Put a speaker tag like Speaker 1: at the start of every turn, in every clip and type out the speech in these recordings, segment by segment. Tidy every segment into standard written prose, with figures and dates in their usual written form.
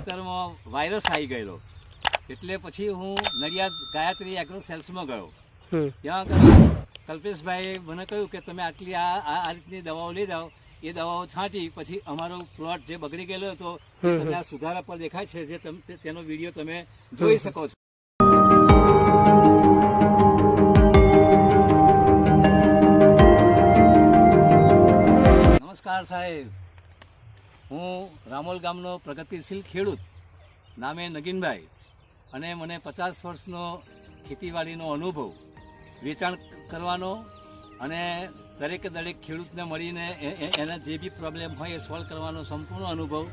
Speaker 1: ખેતરમાં વાયરસ આવી ગયેલો એટલે પછી હું નડિયાદ ગાયત્રી એગ્રો સેલ્સમાં ગયો. ત્યાં આગળ કલ્પેશભાઈએ મને કહ્યું કે તમે આટલી આ રીતની દવાઓ લઈ જાઓ. એ દવાઓ છાંટી પછી અમારો પ્લોટ જે બગડી ગયેલો હતો તમે આ સુધારા પર દેખાય છે જે તેનો વિડીયો તમે જોઈ શકો છો. નમસ્કાર સાહેબ, હું રામોલ ગામનો પ્રગતિશીલ ખેડૂત નામે નગીનભાઈ અને મને 50 વર્ષનો ખેતીવાડીનો અનુભવ, વેચાણ કરવાનો અને દરેક ખેડૂતને મળીને એના જે બી પ્રોબ્લેમ હોય એ સોલ્વ કરવાનો સંપૂર્ણ અનુભવ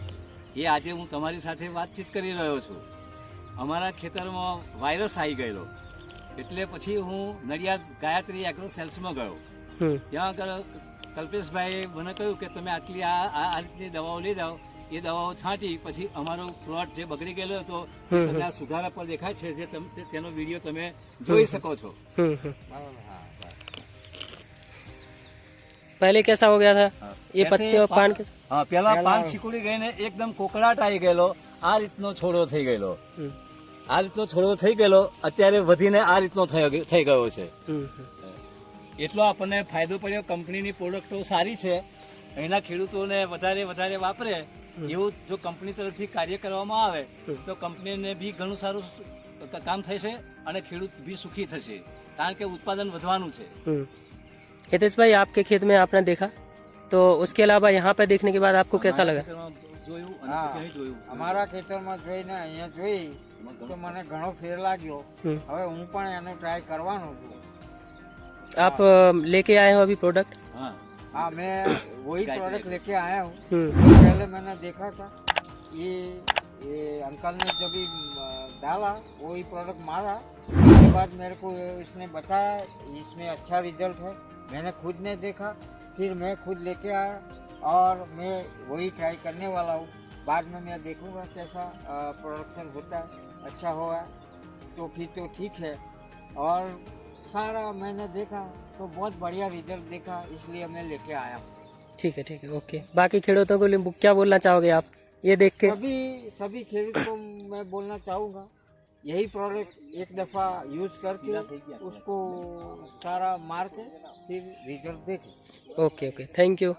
Speaker 1: એ આજે હું તમારી સાથે વાતચીત કરી રહ્યો છું. અમારા ખેતરમાં વાયરસ આવી ગયેલો એટલે પછી હું નડિયાદ ગાયત્રી એગ્રો સેલ્સમાં ગયો. ત્યાં આગળ કલ્પેશભાઈએ મને કહ્યું કે તમે આટલી આ રીતની દવાઓ લઈ જાઓ. એ દવાઓ છાંટી પછી અમારો પ્લોટ જે બગડી ગયેલો હતો તમે આ સુધારા પર દેખાય છે જે તેનો વિડીયો તમે જોઈ શકો છો.
Speaker 2: पहले कैसा हो गया था ये पत्ते और पान कैसा?
Speaker 1: हाँ, पहला पान सिकुड़ी गई ने एकदम कोकड़ाट आई गયેલો. આ રીતનો છોડો થઈ ગયેલો. આ રીતનો છોડો થઈ ગયેલો અત્યારે વધીને આ રીતનો થઈ ગયો છે. એટલો આપણને ફાયદો પડ્યો. કંપનીની પ્રોડક્ટો સારી છે, અહીંના ખેડૂતોને વધારે વાપરે એવું જો કંપની તરફથી કાર્ય કરવામાં આવે તો કંપનીને બી ઘણું સારું કામ થશે અને ખેડૂત બી સુખી થશે, કારણ કે ઉત્પાદન વધવાનું છે.
Speaker 2: हितेश भाई, आपके खेत में आपने देखा तो उसके अलावा यहाँ पे देखने के बाद आपको कैसा लगा?
Speaker 3: અમારા ખેતરમાં જોઈને અહીંયા જોઈ તો મને ઘણો ફેર લાગ્યો. હવે હું પણ એનો ટ્રાય કરવાનો છું.
Speaker 2: आप लेके आए हो अभी प्रोडक्ट?
Speaker 3: हाँ, मैं वही प्रोडक्ट लेके आया हूँ. पहले मैंने देखा था ये अंकल ने जब भी डाला वही प्रोडक्ट मारा. उसके बाद मेरे को इसने बताया इसमें अच्छा रिजल्ट है. मैंने खुद ने देखा, फिर मैं खुद लेके आया और मैं वही ट्राई करने वाला हूँ. बाद में मैं देखूँगा कैसा प्रोडक्शन होता है. अच्छा होगा तो फिर तो ठीक है. और सारा मैंने देखा तो बहुत बढ़िया रिजल्ट देखा, इसलिए मैं लेके आया.
Speaker 2: ठीक है, ओके. बाकी खेडूतों को क्या बोलना चाहोगे आप ये देख के?
Speaker 3: सभी खेडूत को मैं बोलना चाहूँगा यही प्रोडक्ट एक दफ़ा यूज करके उसको सारा मार के फिर रिजल्ट देखें.
Speaker 2: Okay, thank you.